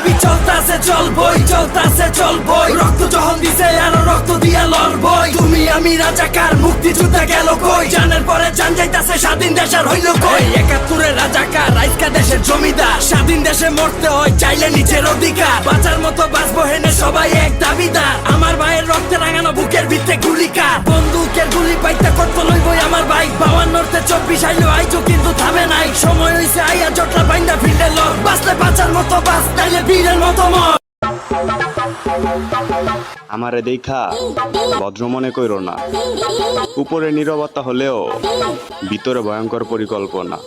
দাবি চলতাছে চলবই, চলতাছে চলবই, রক্ত যখন দিছে আরো রক্ত দিয়া লড়বই। তুমি আমি রাজাকার, মুক্তিযোদ্ধা গেল কই, জানের পরে জান যাইতাছে, স্বাধীন দেশের হইল কই। ৭১-এর রাজাকার, আজকা দেশের জমিদার, স্বাধীন দেশে মরতে হয় চাইলে নিজের অধিকার, বাঁচার মতো বাঁচবো হেনে সবাই এক দাবিদার। আমার ভাইয়ের রক্তে রাঙানো বুকের ভিত্তে গুলিকার, বন্দুকের গুলি পাইতে কত লইবই আমার ভাই। ৫২-তে ২৪ আইলো আইজো কিন্তু থামে নাই, সময় হইছে আইয়া জটলা বাইন্দা ফিল্ডে লড়, বাঁচলে বাঁচার মতো বাঁচ, তাইলে বীরের মতো মর। আমারে দেখা ভদ্র মনে কইরো না, উপরে নীরবতা হলেও ভিতরে ভয়ঙ্কর পরিকল্পনা।